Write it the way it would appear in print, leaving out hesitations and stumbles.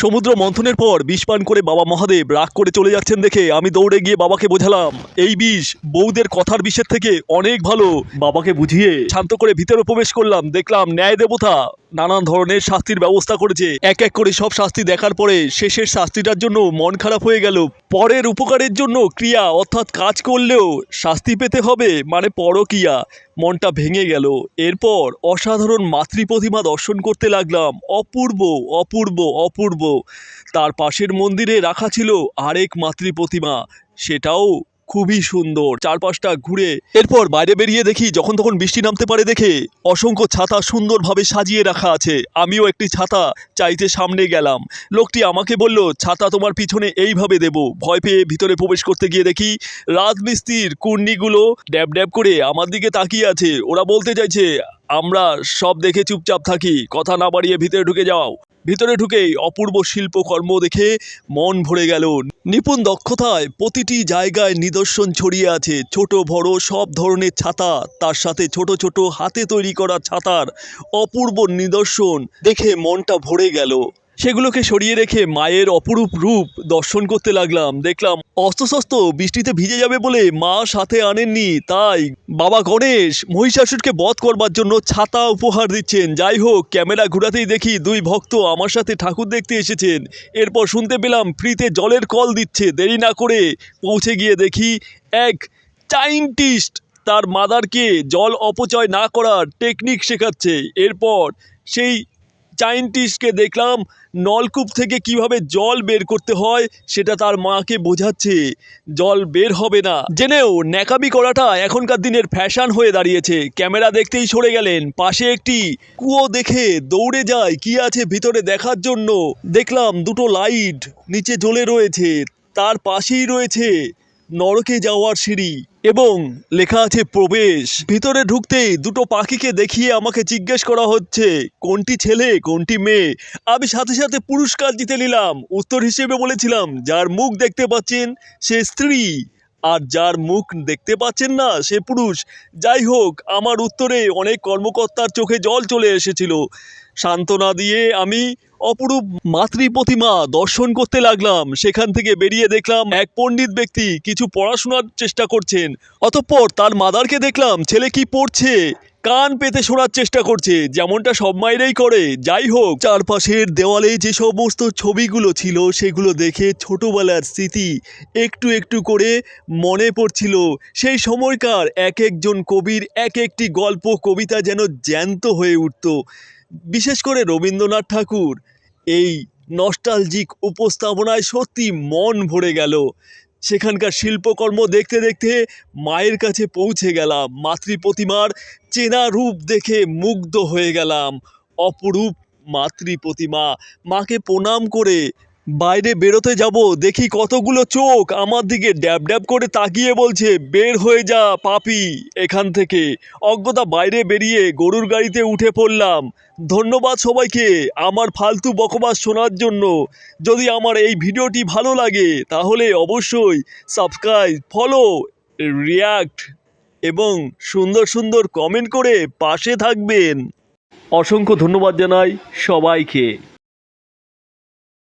সমুদ্র মন্থনের পর বিষ পান করে বাবা মহাদেব রাগ করে চলে যাচ্ছেন দেখে আমি দৌড়ে গিয়ে বাবাকে বোঝালাম, এই বিষ বউদের কথার বিষের থেকে অনেক ভালো। বাবাকে বুঝিয়ে শান্ত করে ভিতরে প্রবেশ করলাম। দেখলাম ন্যায় দেবতা নানান ধরনের শাস্তির ব্যবস্থা করেছে। এক এক করে সব শাস্তি দেখার পরে শেষের শাস্তিটার জন্য মন খারাপ হয়ে গেল। পরের উপকারের জন্য ক্রিয়া অর্থাৎ কাজ করলেও শাস্তি পেতে হবে, মানে পরক্রিয়া। মনটা ভেঙে গেল। এরপর অসাধারণ মাতৃ প্রতিমা দর্শন করতে লাগলাম। অপূর্ব অপূর্ব অপূর্ব। তার পাশের মন্দিরে রাখা ছিল আরেক মাতৃ প্রতিমা, সেটাও খুবই সুন্দর। চারপাশটা ঘুরে এরপর বাইরে বেরিয়ে দেখি যখন তখন বৃষ্টি নামতে পারে দেখে অসংখ্য ছাতা সুন্দরভাবে সাজিয়ে রাখা আছে। আমিও একটি ছাতা চাইতে সামনে গেলাম। লোকটি আমাকে বলল, ছাতা তোমার পিছনে এইভাবে দেব। ভয় পেয়ে ভিতরে প্রবেশ করতে গিয়ে দেখি রাজমিস্ত্রির কুর্নিগুলো ড্যাব ড্যাব করে আমার দিকে তাকিয়ে আছে। ওরা বলতে চাইছে, আমরা সব দেখে চুপচাপ থাকি, কথা না বাড়িয়ে ভিতরে ঢুকে যাও। ভিতরে ঢুকেই অপূর্ব শিল্পকর্ম দেখে মন ভরে গেল। নিপুণ দক্ষতায় প্রতিটি জায়গায় নিদর্শন ছড়িয়ে আছে। ছোট বড় সব ধরনের ছাতা, তার সাথে ছোট ছোট হাতে তৈরি করা ছাতার অপূর্ব নিদর্শন দেখে মনটা ভরে গেল। সেগুলোকে সরিয়ে রেখে মায়ের অপরূপ রূপ দর্শন করতে লাগলাম। দেখলাম অস্ত্রশস্ত্র বৃষ্টিতে ভিজে যাবে বলে মা সাথে আনেননি, তাই বাবা গণেশ মহিষাসুরকে বধ করবার জন্য ছাতা উপহার দিচ্ছেন। যাই হোক, ক্যামেরা ঘোরাতেই দেখি দুই ভক্ত আমার সাথে ঠাকুর দেখতে এসেছেন। এরপর শুনতে পেলাম ফ্রিতে জলের কল দিচ্ছে। দেরি না করে পৌঁছে গিয়ে দেখি এক সায়েন্টিস্ট তার মাদারকে জল অপচয় না করার টেকনিক শেখাচ্ছে। এরপর সেই সায়েন্টিস্টকে দেখলাম নলকূপ থেকে কিভাবে জল বের করতে হয় সেটা তার মাকে বোঝাচ্ছে। জল বের হবে না জেনেও ন্যাকামি করাটা এখনকার দিনের ফ্যাশন হয়ে দাঁড়িয়েছে। ক্যামেরা দেখতেই সরে গেলেন। পাশে একটি কুয়ো দেখে দৌড়ে যায় কি আছে ভিতরে দেখার জন্য। দেখলাম দুটো লাইট নিচে জ্বলে রয়েছে, তার পাশেই রয়েছে নরকে যাওয়ার সিঁড়ি এবং লেখা আছে প্রবেশ। ভিতরে ঢুকতেই দুটো পাখিকে দেখিয়ে আমাকে জিজ্ঞেস করা হচ্ছে কোনটি ছেলে কোনটি মেয়ে। আমি সাথে সাথে পুরস্কার জিতে নিলাম। উত্তর হিসেবে বলেছিলাম, যার মুখ দেখতে পাচ্ছেন সে স্ত্রী, আর যার মুখ দেখতে পাচ্ছেন না সে পুরুষ। যাই হোক, আমার উত্তরে অনেক কর্মকর্তার চোখে জল চলে এসেছিল। সান্ত্বনা দিয়ে আমি অপরূপ মাতৃ প্রতিমা দর্শন করতে লাগলাম। সেখান থেকে বেরিয়ে দেখলাম এক পণ্ডিত ব্যক্তি কিছু পড়াশোনার চেষ্টা করছেন। অতঃপর তার মাদারকে দেখলাম ছেলে কি পড়ছে কান পেতে শোনার চেষ্টা করছে, যেমনটা সব মায়েরাই করে। যাই হোক, চারপাশের দেওয়ালে যে সমস্ত ছবিগুলো ছিল সেগুলো দেখে ছোটবেলার স্মৃতি একটু একটু করে মনে পড়ছিল। সেই সময়কার এক একজন কবির এক একটি গল্প কবিতা যেন জ্যান্ত হয়ে উঠত। বিশেষ করে রবীন্দ্রনাথ ঠাকুর এই নস্টালজিক উপস্থাপনায় সত্যি মন ভরে গেল। সেখানকার শিল্পকর্ম দেখতে দেখতে মায়ের কাছে পৌঁছে গেলাম। মাতৃ প্রতিমার চেনা রূপ দেখে মুগ্ধ হয়ে গেলাম। অপরূপ মাতৃ প্রতিমা। মাকে প্রণাম করে বাইরে বেরোতে যাব, দেখি কতগুলো চোখ আমার দিকে ড্যাব ড্যাব করে তাকিয়ে বলছে, বের হয়ে যা পাপী এখান থেকে। অজ্ঞতা বাইরে বেরিয়ে গরুর গাড়িতে উঠে পড়লাম। ধন্যবাদ সবাইকে আমার ফালতু বকবাস শোনার জন্য। যদি আমার এই ভিডিওটি ভালো লাগে তাহলে অবশ্যই সাবস্ক্রাইব, ফলো, রিয়াক্ট এবং সুন্দর সুন্দর কমেন্ট করে পাশে থাকবেন। অসংখ্য ধন্যবাদ জানাই সবাইকে।